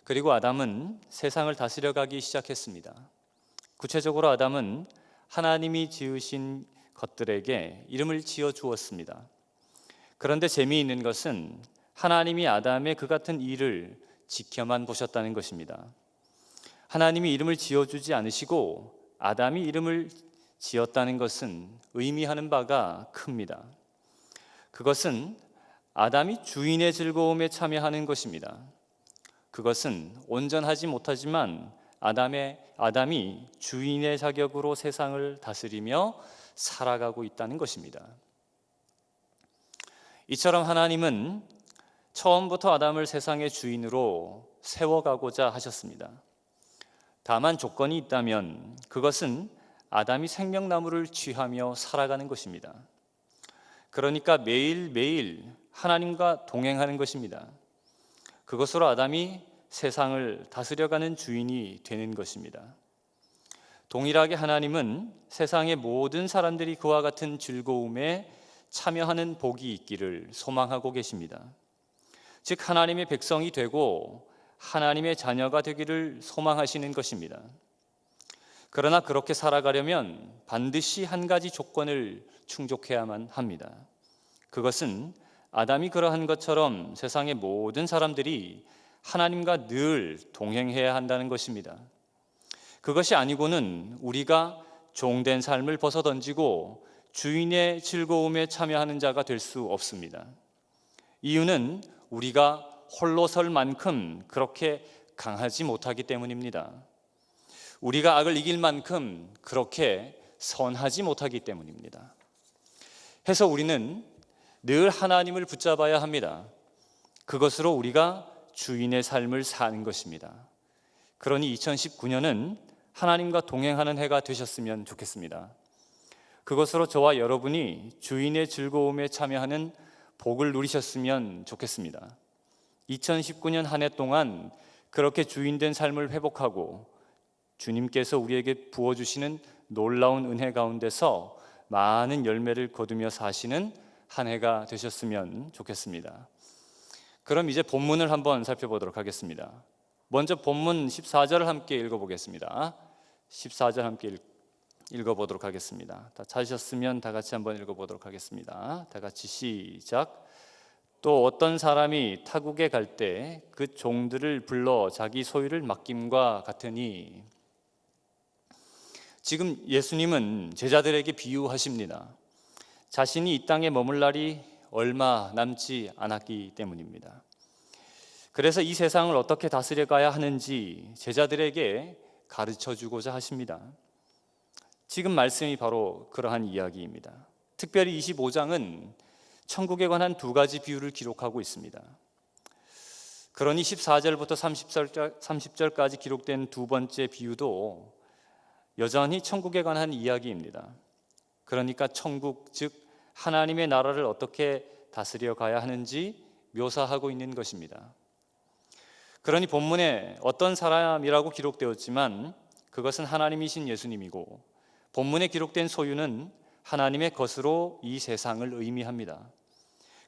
그리고 아담은 세상을 다스려 가기 시작했습니다. 구체적으로 아담은 하나님이 지으신 것들에게 이름을 지어 주었습니다. 그런데 재미있는 것은 하나님이 아담의 그 같은 일을 지켜만 보셨다는 것입니다. 하나님이 이름을 지어주지 않으시고 아담이 이름을 지었다는 것은 의미하는 바가 큽니다. 그것은 아담이 주인의 즐거움에 참여하는 것입니다. 그것은 온전하지 못하지만 아담이 주인의 자격으로 세상을 다스리며 살아가고 있다는 것입니다. 이처럼 하나님은 처음부터 아담을 세상의 주인으로 세워가고자 하셨습니다. 다만 조건이 있다면 그것은 아담이 생명나무를 취하며 살아가는 것입니다. 그러니까 매일매일 하나님과 동행하는 것입니다. 그것으로 아담이 세상을 다스려가는 주인이 되는 것입니다. 동일하게 하나님은 세상의 모든 사람들이 그와 같은 즐거움에 참여하는 복이 있기를 소망하고 계십니다. 즉 하나님의 백성이 되고 하나님의 자녀가 되기를 소망하시는 것입니다. 그러나 그렇게 살아가려면 반드시 한 가지 조건을 충족해야만 합니다. 그것은 아담이 그러한 것처럼 세상의 모든 사람들이 하나님과 늘 동행해야 한다는 것입니다. 그것이 아니고는 우리가 종된 삶을 벗어던지고 주인의 즐거움에 참여하는 자가 될 수 없습니다. 이유는 우리가 홀로 설 만큼 그렇게 강하지 못하기 때문입니다. 우리가 악을 이길 만큼 그렇게 선하지 못하기 때문입니다. 해서 우리는 늘 하나님을 붙잡아야 합니다. 그것으로 우리가 주인의 삶을 사는 것입니다. 그러니 2019년은 하나님과 동행하는 해가 되셨으면 좋겠습니다. 그것으로 저와 여러분이 주인의 즐거움에 참여하는 복을 누리셨으면 좋겠습니다. 2019년 한 해 동안 그렇게 주인된 삶을 회복하고 주님께서 우리에게 부어주시는 놀라운 은혜 가운데서 많은 열매를 거두며 사시는 한 해가 되셨으면 좋겠습니다. 그럼 이제 본문을 한번 살펴보도록 하겠습니다. 먼저 본문 14절을 함께 읽어보겠습니다. 14절 함께 읽어보도록 하겠습니다. 다 찾으셨으면 다 같이 한번 읽어보도록 하겠습니다. 다 같이 시작. 또 어떤 사람이 타국에 갈 때 그 종들을 불러 자기 소유를 맡김과 같으니. 지금 예수님은 제자들에게 비유하십니다. 자신이 이 땅에 머물 날이 얼마 남지 않았기 때문입니다. 그래서 이 세상을 어떻게 다스려 가야 하는지 제자들에게 가르쳐 주고자 하십니다. 지금 말씀이 바로 그러한 이야기입니다. 특별히 25장은 천국에 관한 두 가지 비유를 기록하고 있습니다. 그러니 14절부터 30절까지 기록된 두 번째 비유도 여전히 천국에 관한 이야기입니다. 그러니까 천국, 즉 하나님의 나라를 어떻게 다스려 가야 하는지 묘사하고 있는 것입니다. 그러니 본문에 어떤 사람이라고 기록되었지만 그것은 하나님이신 예수님이고, 본문에 기록된 소유는 하나님의 것으로 이 세상을 의미합니다.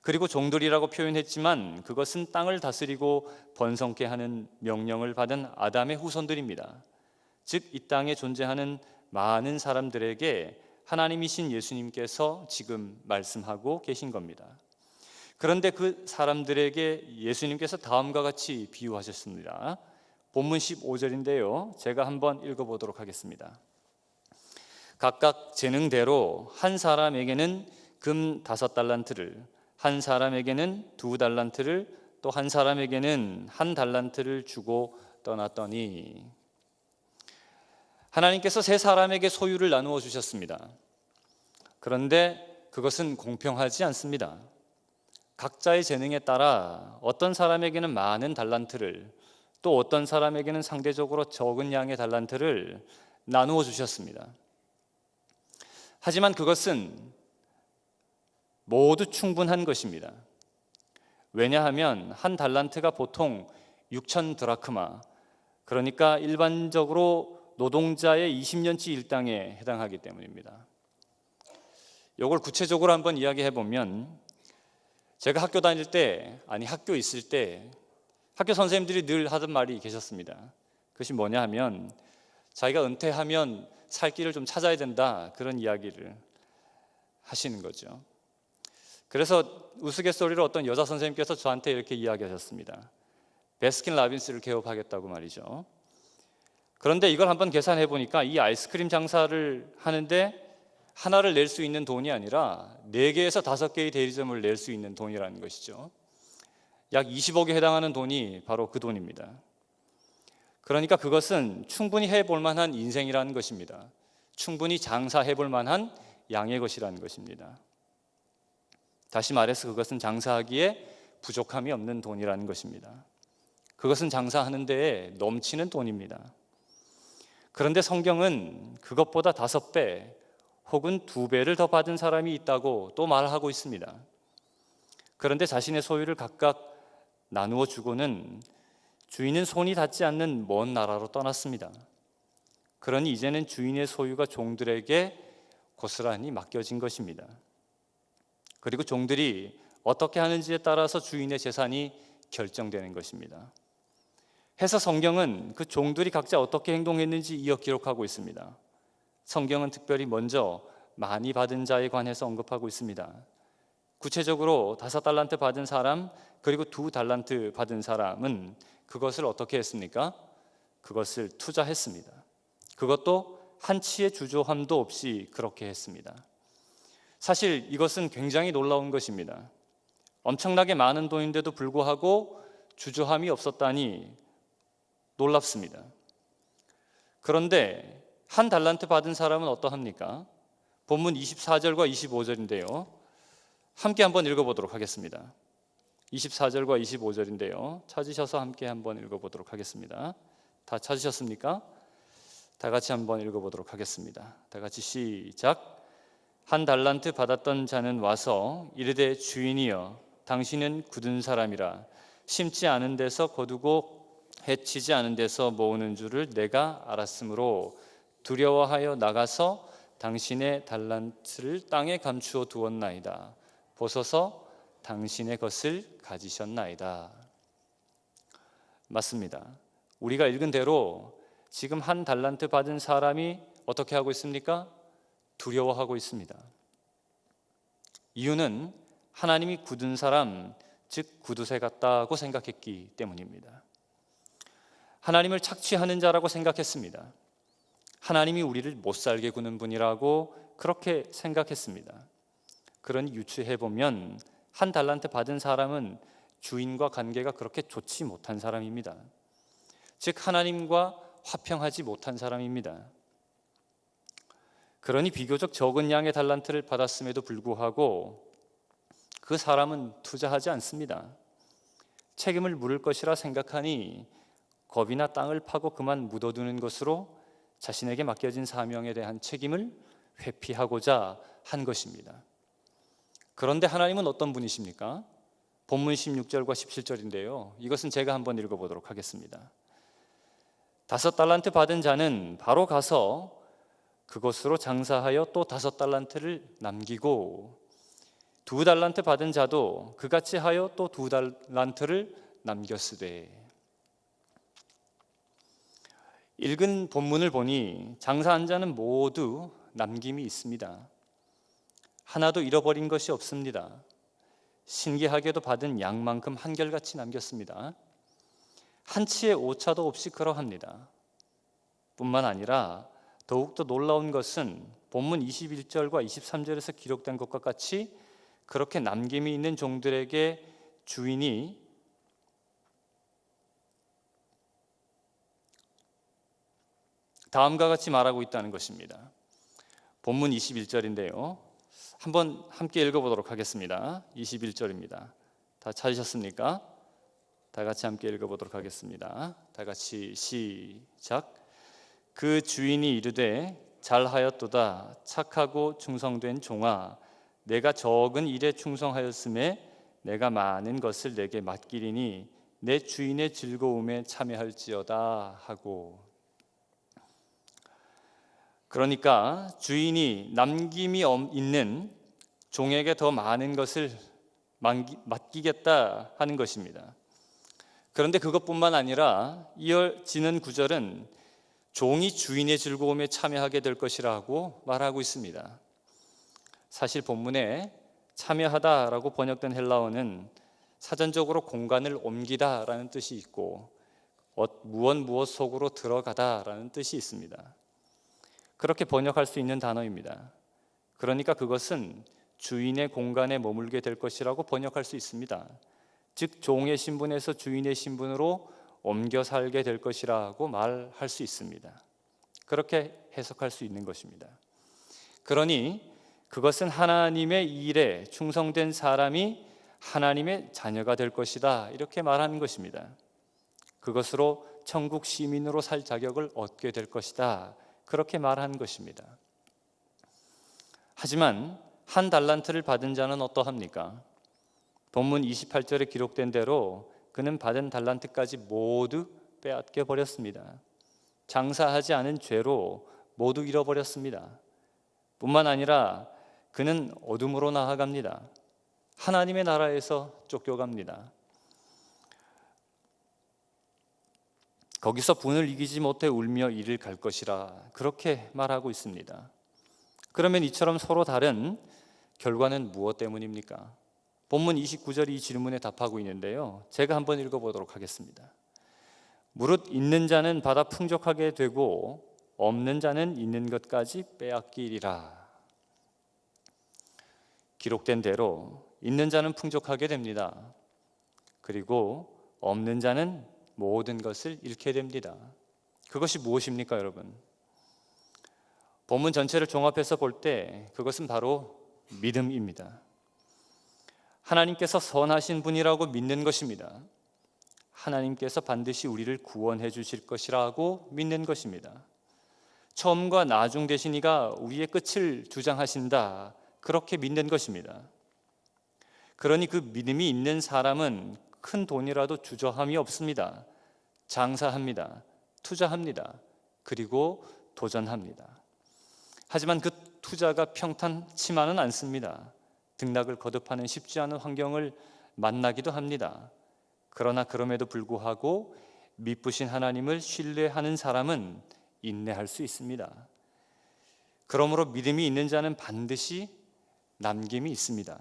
그리고 종들이라고 표현했지만 그것은 땅을 다스리고 번성케 하는 명령을 받은 아담의 후손들입니다. 즉 이 땅에 존재하는 많은 사람들에게 하나님이신 예수님께서 지금 말씀하고 계신 겁니다. 그런데 그 사람들에게 예수님께서 다음과 같이 비유하셨습니다. 본문 15절인데요. 제가 한번 읽어보도록 하겠습니다. 각각 재능대로 한 사람에게는 금 5달란트를, 한 사람에게는 2달란트를, 또 한 사람에게는 1달란트를 주고 떠났더니. 하나님께서 세 사람에게 소유를 나누어 주셨습니다. 그런데 그것은 공평하지 않습니다. 각자의 재능에 따라 어떤 사람에게는 많은 달란트를, 또 어떤 사람에게는 상대적으로 적은 양의 달란트를 나누어 주셨습니다. 하지만 그것은 모두 충분한 것입니다. 왜냐하면 한 달란트가 보통 6천 드라크마, 그러니까 일반적으로 노동자의 20년치 일당에 해당하기 때문입니다. 이걸 구체적으로 한번 이야기해 보면, 제가 학교 다닐 때, 학교 있을 때 학교 선생님들이 늘 하던 말이 계셨습니다. 그것이 뭐냐 하면 자기가 은퇴하면 살 길을 좀 찾아야 된다, 그런 이야기를 하시는 거죠. 그래서 우스갯소리로 어떤 여자 선생님께서 저한테 이렇게 이야기하셨습니다. 베스킨 라빈스를 개업하겠다고 말이죠. 그런데 이걸 한번 계산해 보니까 이 아이스크림 장사를 하는데 하나를 낼 수 있는 돈이 아니라 4개에서 5개의 대리점을 낼 수 있는 돈이라는 것이죠. 약 20억에 해당하는 돈이 바로 그 돈입니다. 그러니까 그것은 충분히 해볼 만한 인생이라는 것입니다. 충분히 장사해볼 만한 양의 것이라는 것입니다. 다시 말해서 그것은 장사하기에 부족함이 없는 돈이라는 것입니다. 그것은 장사하는 데에 넘치는 돈입니다. 그런데 성경은 그것보다 5배 혹은 2배를 더 받은 사람이 있다고 또 말하고 있습니다. 그런데 자신의 소유를 각각 나누어 주고는 주인은 손이 닿지 않는 먼 나라로 떠났습니다. 그러니 이제는 주인의 소유가 종들에게 고스란히 맡겨진 것입니다. 그리고 종들이 어떻게 하는지에 따라서 주인의 재산이 결정되는 것입니다. 해서 성경은 그 종들이 각자 어떻게 행동했는지 이어 기록하고 있습니다. 성경은 특별히 먼저 많이 받은 자에 관해서 언급하고 있습니다. 구체적으로 5달란트 받은 사람, 그리고 2달란트 받은 사람은 그것을 어떻게 했습니까? 그것을 투자했습니다. 그것도 한치의 주저함도 없이 그렇게 했습니다. 사실 이것은 굉장히 놀라운 것입니다. 엄청나게 많은 돈인데도 불구하고 주저함이 없었다니 놀랍습니다. 그런데 1달란트 받은 사람은 어떠합니까? 본문 24절과 25절인데요. 함께 한번 읽어보도록 하겠습니다. 24절과 25절인데요. 찾으셔서 함께 한번 읽어보도록 하겠습니다. 다 찾으셨습니까? 다 같이 한번 읽어보도록 하겠습니다. 다 같이 시작. 1달란트 받았던 자는 와서 이르되 주인이여 당신은 굳은 사람이라 심지 않은 데서 거두고 해치지 않은 데서 모으는 줄을 내가 알았으므로 두려워하여 나가서 당신의 달란트를 땅에 감추어 두었나이다. 보소서 당신의 것을 가지셨나이다. 맞습니다. 우리가 읽은 대로 지금 1달란트 받은 사람이 어떻게 하고 있습니까? 두려워하고 있습니다. 이유는 하나님이 굳은 사람, 즉 구두쇠 같다고 생각했기 때문입니다. 하나님을 착취하는 자라고 생각했습니다. 하나님이 우리를 못 살게 구는 분이라고 그렇게 생각했습니다. 그러니 유추해보면 1달란트 받은 사람은 주인과 관계가 그렇게 좋지 못한 사람입니다. 즉 하나님과 화평하지 못한 사람입니다. 그러니 비교적 적은 양의 달란트를 받았음에도 불구하고 그 사람은 투자하지 않습니다. 책임을 물을 것이라 생각하니 겁이나 땅을 파고 그만 묻어두는 것으로 자신에게 맡겨진 사명에 대한 책임을 회피하고자 한 것입니다. 그런데 하나님은 어떤 분이십니까? 본문 16절과 17절인데요. 이것은 제가 한번 읽어보도록 하겠습니다. 5달란트 받은 자는 바로 가서 그것으로 장사하여 또 5달란트를 남기고 2달란트 받은 자도 그같이 하여 또 2달란트를 남겼으되. 읽은 본문을 보니 장사한 자는 모두 남김이 있습니다. 하나도 잃어버린 것이 없습니다. 신기하게도 받은 양만큼 한결같이 남겼습니다. 한치의 오차도 없이 그러합니다. 뿐만 아니라 더욱더 놀라운 것은 본문 21절과 23절에서 기록된 것과 같이 그렇게 남김이 있는 종들에게 주인이 다음과 같이 말하고 있다는 것입니다. 본문 21절인데요. 한번 함께 읽어보도록 하겠습니다. 21절입니다. 다 찾으셨습니까? 다 같이 함께 읽어보도록 하겠습니다. 다 같이 시작. 그 주인이 이르되 잘하였도다 착하고 충성된 종아 내가 적은 일에 충성하였음에 내가 많은 것을 내게 맡기리니 내 주인의 즐거움에 참여할지어다 하고. 그러니까 주인이 남김이 있는 종에게 더 많은 것을 맡기겠다 하는 것입니다. 그런데 그것뿐만 아니라 이어지는 구절은 종이 주인의 즐거움에 참여하게 될 것이라고 말하고 있습니다. 사실 본문에 참여하다라고 번역된 헬라어는 사전적으로 공간을 옮기다라는 뜻이 있고 무엇 속으로 들어가다라는 뜻이 있습니다. 그렇게 번역할 수 있는 단어입니다. 그러니까 그것은 주인의 공간에 머물게 될 것이라고 번역할 수 있습니다. 즉 종의 신분에서 주인의 신분으로 옮겨 살게 될 것이라고 말할 수 있습니다. 그렇게 해석할 수 있는 것입니다. 그러니 그것은 하나님의 일에 충성된 사람이 하나님의 자녀가 될 것이다, 이렇게 말하는 것입니다. 그것으로 천국 시민으로 살 자격을 얻게 될 것이다, 그렇게 말한 것입니다. 하지만 한 달란트를 받은 자는 어떠합니까? 본문 28절에 기록된 대로 그는 받은 달란트까지 모두 빼앗겨 버렸습니다. 장사하지 않은 죄로 모두 잃어버렸습니다. 뿐만 아니라 그는 어둠으로 나아갑니다. 하나님의 나라에서 쫓겨갑니다. 거기서 분을 이기지 못해 울며 이를 갈 것이라, 그렇게 말하고 있습니다. 그러면 이처럼 서로 다른 결과는 무엇 때문입니까? 본문 29절이 이 질문에 답하고 있는데요, 제가 한번 읽어보도록 하겠습니다. 무릇 있는 자는 받아 풍족하게 되고 없는 자는 있는 것까지 빼앗기리라. 기록된 대로 있는 자는 풍족하게 됩니다. 그리고 없는 자는 모든 것을 잃게 됩니다. 그것이 무엇입니까, 여러분? 본문 전체를 종합해서 볼 때 그것은 바로 믿음입니다. 하나님께서 선하신 분이라고 믿는 것입니다. 하나님께서 반드시 우리를 구원해 주실 것이라고 믿는 것입니다. 처음과 나중 되신 이가 우리의 끝을 주장하신다, 그렇게 믿는 것입니다. 그러니 그 믿음이 있는 사람은 큰 돈이라도 주저함이 없습니다. 장사합니다. 투자합니다. 그리고 도전합니다. 하지만 그 투자가 평탄치만은 않습니다. 등락을 거듭하는 쉽지 않은 환경을 만나기도 합니다. 그러나 그럼에도 불구하고 미쁘신 하나님을 신뢰하는 사람은 인내할 수 있습니다. 그러므로 믿음이 있는 자는 반드시 남김이 있습니다.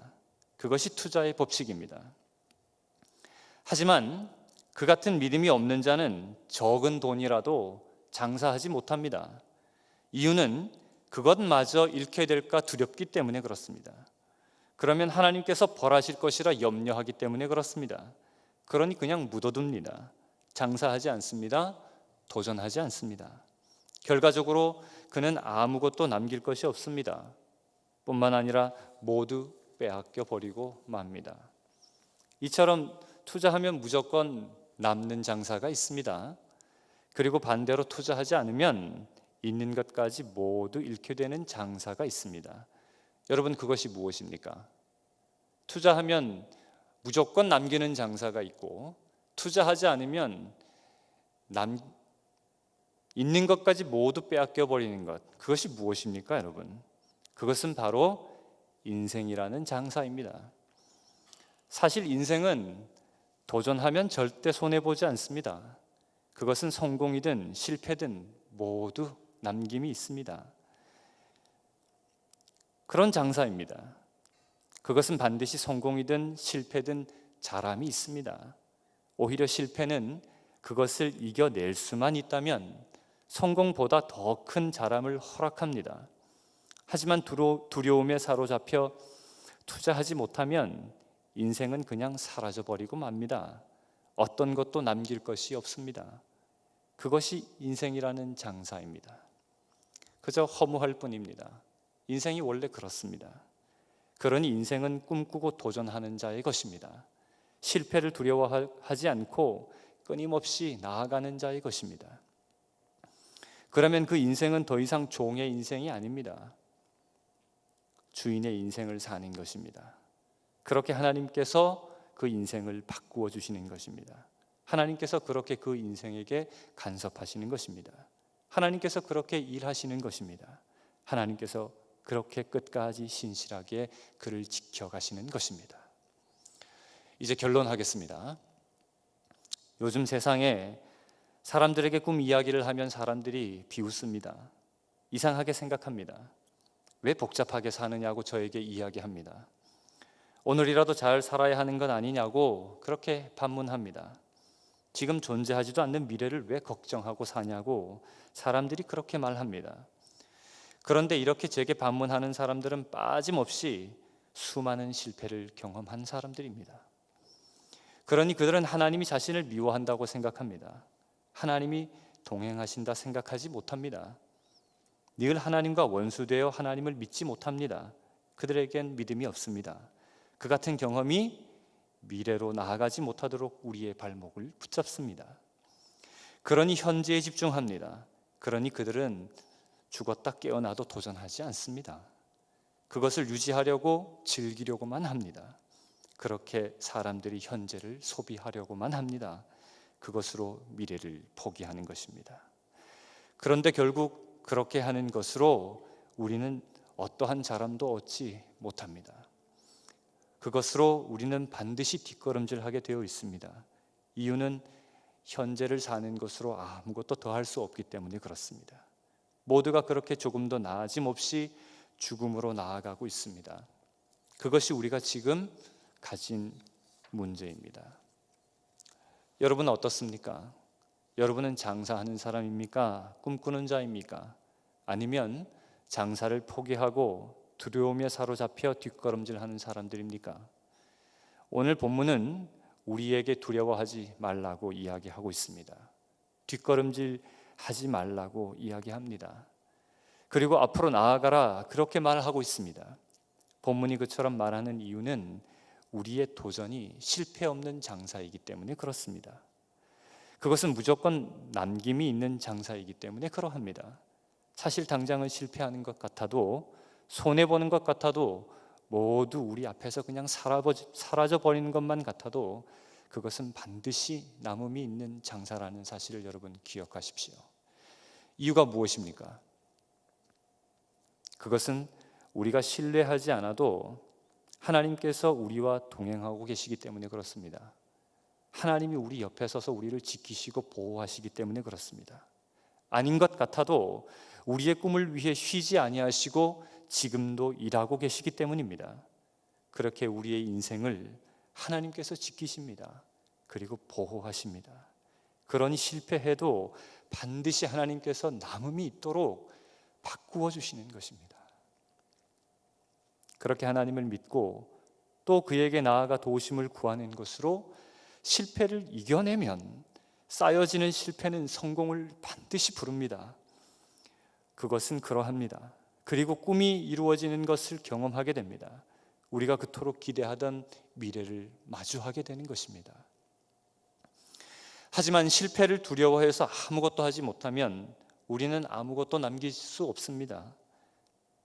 그것이 투자의 법칙입니다. 하지만 그 같은 믿음이 없는 자는 적은 돈이라도 장사하지 못합니다. 이유는 그것마저 잃게 될까 두렵기 때문에 그렇습니다. 그러면 하나님께서 벌하실 것이라 염려하기 때문에 그렇습니다. 그러니 그냥 묻어둡니다. 장사하지 않습니다. 도전하지 않습니다. 결과적으로 그는 아무것도 남길 것이 없습니다. 뿐만 아니라 모두 빼앗겨 버리고 맙니다. 이처럼 투자하면 무조건 남는 장사가 있습니다. 그리고 반대로 투자하지 않으면 있는 것까지 모두 잃게 되는 장사가 있습니다. 여러분, 그것이 무엇입니까? 투자하면 무조건 남기는 장사가 있고, 투자하지 않으면 있는 것까지 모두 빼앗겨 버리는 것, 그것이 무엇입니까, 여러분? 그것은 바로 인생이라는 장사입니다. 사실 인생은 도전하면 절대 손해보지 않습니다. 그것은 성공이든 실패든 모두 남김이 있습니다. 그런 장사입니다. 그것은 반드시 성공이든 실패든 자람이 있습니다. 오히려 실패는 그것을 이겨낼 수만 있다면 성공보다 더 큰 자람을 허락합니다. 하지만 두려움에 사로잡혀 투자하지 못하면 인생은 그냥 사라져버리고 맙니다. 어떤 것도 남길 것이 없습니다. 그것이 인생이라는 장사입니다. 그저 허무할 뿐입니다. 인생이 원래 그렇습니다. 그러니 인생은 꿈꾸고 도전하는 자의 것입니다. 실패를 두려워하지 않고 끊임없이 나아가는 자의 것입니다. 그러면 그 인생은 더 이상 종의 인생이 아닙니다. 주인의 인생을 사는 것입니다. 그렇게 하나님께서 그 인생을 바꾸어 주시는 것입니다. 하나님께서 그렇게 그 인생에게 간섭하시는 것입니다. 하나님께서 그렇게 일하시는 것입니다. 하나님께서 그렇게 끝까지 신실하게 그를 지켜가시는 것입니다. 이제 결론하겠습니다. 요즘 세상에 사람들에게 꿈 이야기를 하면 사람들이 비웃습니다. 이상하게 생각합니다. 왜 복잡하게 사느냐고 저에게 이야기합니다. 오늘이라도 잘 살아야 하는 건 아니냐고 그렇게 반문합니다. 지금 존재하지도 않는 미래를 왜 걱정하고 사냐고 사람들이 그렇게 말합니다. 그런데 이렇게 제게 반문하는 사람들은 빠짐없이 수많은 실패를 경험한 사람들입니다. 그러니 그들은 하나님이 자신을 미워한다고 생각합니다. 하나님이 동행하신다 생각하지 못합니다. 늘 하나님과 원수되어 하나님을 믿지 못합니다. 그들에겐 믿음이 없습니다. 그 같은 경험이 미래로 나아가지 못하도록 우리의 발목을 붙잡습니다. 그러니 현재에 집중합니다. 그러니 그들은 죽었다 깨어나도 도전하지 않습니다. 그것을 유지하려고 즐기려고만 합니다. 그렇게 사람들이 현재를 소비하려고만 합니다. 그것으로 미래를 포기하는 것입니다. 그런데 결국 그렇게 하는 것으로 우리는 어떠한 자랑도 얻지 못합니다. 그것으로 우리는 반드시 뒷걸음질하게 되어 있습니다. 이유는 현재를 사는 것으로 아무것도 더할 수 없기 때문에 그렇습니다. 모두가 그렇게 조금 더 나아짐없이 죽음으로 나아가고 있습니다. 그것이 우리가 지금 가진 문제입니다. 여러분은 어떻습니까? 여러분은 장사하는 사람입니까? 꿈꾸는 자입니까? 아니면 장사를 포기하고 두려움에 사로잡혀 뒷걸음질하는 사람들입니까? 오늘 본문은 우리에게 두려워하지 말라고 이야기하고 있습니다. 뒷걸음질하지 말라고 이야기합니다. 그리고 앞으로 나아가라 그렇게 말하고 있습니다. 본문이 그처럼 말하는 이유는 우리의 도전이 실패 없는 장사이기 때문에 그렇습니다. 그것은 무조건 남김이 있는 장사이기 때문에 그러합니다. 사실 당장은 실패하는 것 같아도 손해보는 것 같아도 모두 우리 앞에서 그냥 사라져버리는 것만 같아도 그것은 반드시 남음이 있는 장사라는 사실을 여러분 기억하십시오. 이유가 무엇입니까? 그것은 우리가 신뢰하지 않아도 하나님께서 우리와 동행하고 계시기 때문에 그렇습니다. 하나님이 우리 옆에 서서 우리를 지키시고 보호하시기 때문에 그렇습니다. 아닌 것 같아도 우리의 꿈을 위해 쉬지 아니하시고 지금도 일하고 계시기 때문입니다. 그렇게 우리의 인생을 하나님께서 지키십니다. 그리고 보호하십니다. 그러니 실패해도 반드시 하나님께서 남음이 있도록 바꾸어 주시는 것입니다. 그렇게 하나님을 믿고 또 그에게 나아가 도우심을 구하는 것으로 실패를 이겨내면 쌓여지는 실패는 성공을 반드시 부릅니다. 그것은 그러합니다. 그리고 꿈이 이루어지는 것을 경험하게 됩니다. 우리가 그토록 기대하던 미래를 마주하게 되는 것입니다. 하지만 실패를 두려워해서 아무것도 하지 못하면 우리는 아무것도 남길 수 없습니다.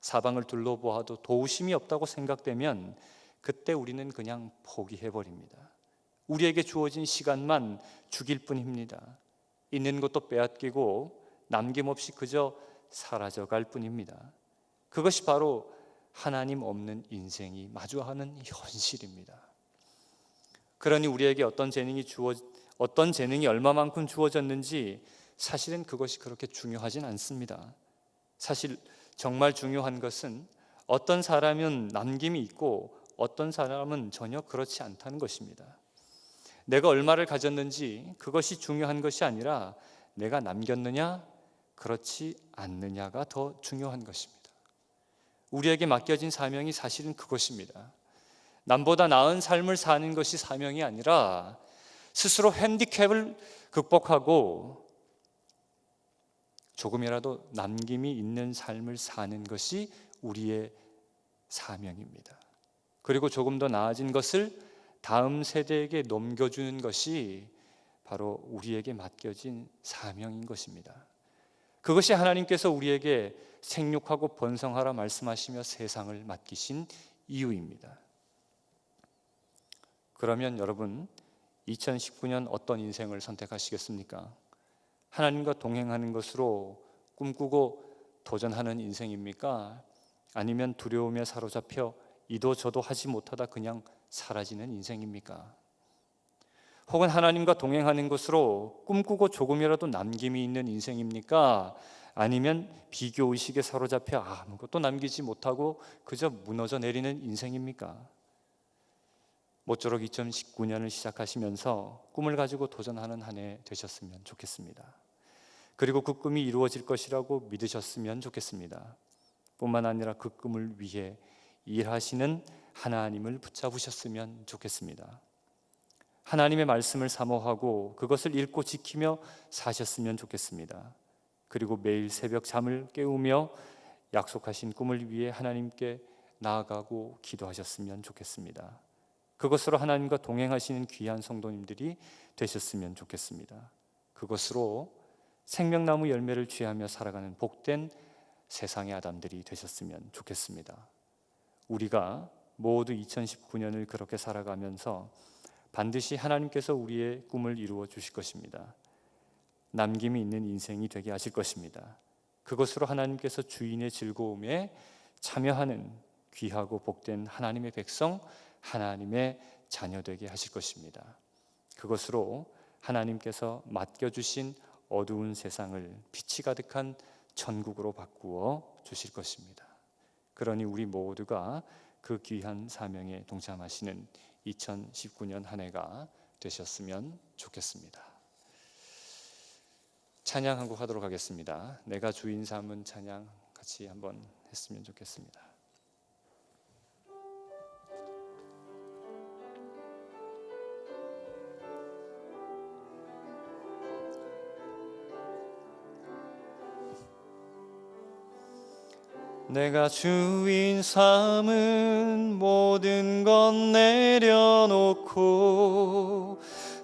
사방을 둘러보아도 도우심이 없다고 생각되면 그때 우리는 그냥 포기해버립니다. 우리에게 주어진 시간만 죽일 뿐입니다. 있는 것도 빼앗기고 남김없이 그저 사라져갈 뿐입니다. 그것이 바로 하나님 없는 인생이 마주하는 현실입니다. 그러니 우리에게 어떤 재능이 얼마만큼 주어졌는지 사실은 그것이 그렇게 중요하진 않습니다. 사실 정말 중요한 것은 어떤 사람은 남김이 있고 어떤 사람은 전혀 그렇지 않다는 것입니다. 내가 얼마를 가졌는지 그것이 중요한 것이 아니라 내가 남겼느냐 그렇지 않느냐가 더 중요한 것입니다. 우리에게 맡겨진 사명이 사실은 그것입니다. 남보다 나은 삶을 사는 것이 사명이 아니라 스스로 핸디캡을 극복하고 조금이라도 남김이 있는 삶을 사는 것이 우리의 사명입니다. 그리고 조금 더 나아진 것을 다음 세대에게 넘겨주는 것이 바로 우리에게 맡겨진 사명인 것입니다. 그것이 하나님께서 우리에게 생육하고 번성하라 말씀하시며 세상을 맡기신 이유입니다. 그러면 여러분 2019년 어떤 인생을 선택하시겠습니까? 하나님과 동행하는 것으로 꿈꾸고 도전하는 인생입니까? 아니면 두려움에 사로잡혀 이도 저도 하지 못하다 그냥 사라지는 인생입니까? 혹은 하나님과 동행하는 것으로 꿈꾸고 조금이라도 남김이 있는 인생입니까? 아니면 비교의식에 사로잡혀 아무것도 남기지 못하고 그저 무너져 내리는 인생입니까? 모쪼록 2019년을 시작하시면서 꿈을 가지고 도전하는 한 해 되셨으면 좋겠습니다. 그리고 그 꿈이 이루어질 것이라고 믿으셨으면 좋겠습니다. 뿐만 아니라 그 꿈을 위해 일하시는 하나님을 붙잡으셨으면 좋겠습니다. 하나님의 말씀을 사모하고 그것을 읽고 지키며 사셨으면 좋겠습니다. 그리고 매일 새벽 잠을 깨우며 약속하신 꿈을 위해 하나님께 나아가고 기도하셨으면 좋겠습니다. 그것으로 하나님과 동행하시는 귀한 성도님들이 되셨으면 좋겠습니다. 그것으로 생명나무 열매를 취하며 살아가는 복된 세상의 아담들이 되셨으면 좋겠습니다. 우리가 모두 2019년을 그렇게 살아가면서 반드시 하나님께서 우리의 꿈을 이루어 주실 것입니다. 남김이 있는 인생이 되게 하실 것입니다. 그것으로 하나님께서 주인의 즐거움에 참여하는 귀하고 복된 하나님의 백성, 하나님의 자녀 되게 하실 것입니다. 그것으로 하나님께서 맡겨주신 어두운 세상을 빛이 가득한 천국으로 바꾸어 주실 것입니다. 그러니 우리 모두가 그 귀한 사명에 동참하시는 2019년 한 해가 되셨으면 좋겠습니다. 찬양 한 곡 하도록 하겠습니다. 내가 주인 삼은 찬양 같이 한번 했으면 좋겠습니다. 내가 주인 삼은 모든 것 내려놓고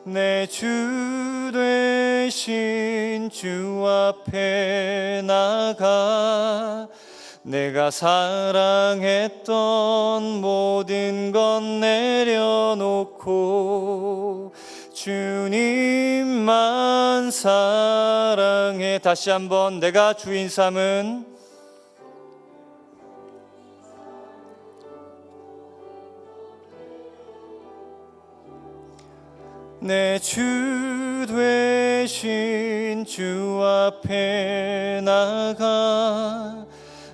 내 주 되신 주 앞에 나가 내가 사랑했던 모든 것 내려놓고 주님만 사랑해. 다시 한번 내가 주인 삼은 내 주 되신 주 앞에 나가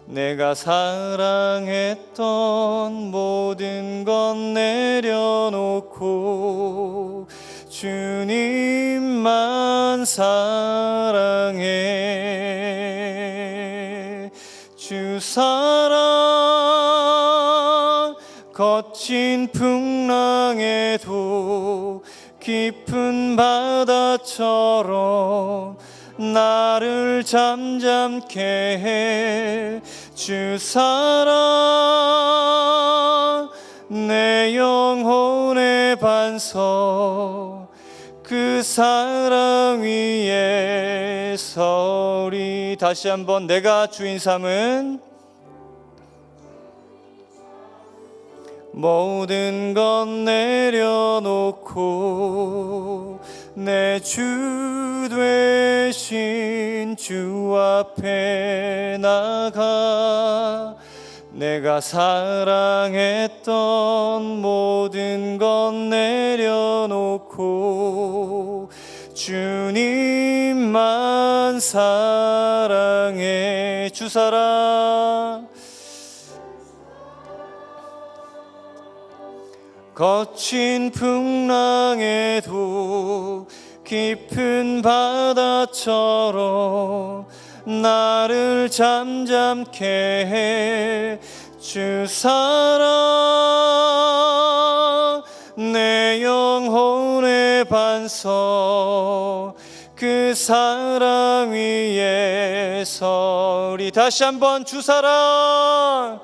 내가 사랑했던 모든 것 내려놓고 주님만 사랑해. 주 사랑 거친 풍랑에도 깊은 바다처럼 나를 잠잠케 해. 주 사랑 내 영혼의 반석 그 사랑 위에 서리. 다시 한번 내가 주인 삼은 모든 것 내려놓고 내 주 되신 주 앞에 나가 내가 사랑했던 모든 것 내려놓고 주님만 사랑해. 주 사랑 거친 풍랑에도 깊은 바다처럼 나를 잠잠케 해. 주 사랑 내 영혼의 반석 그 사랑 위에 서리. 다시 한번 주 사랑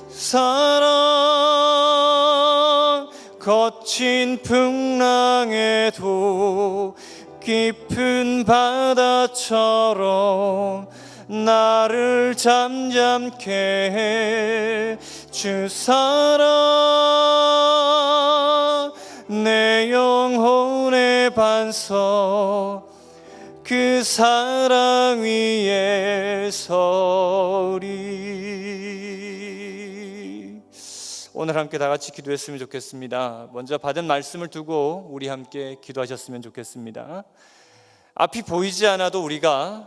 사랑 거친 풍랑에도 깊은 바다처럼 나를 잠잠케 해. 주 사랑 내 영혼의 반석 그 사랑 위에 서리. 오늘 함께 다 같이 기도했으면 좋겠습니다. 먼저 받은 말씀을 두고 우리 함께 기도하셨으면 좋겠습니다. 앞이 보이지 않아도 우리가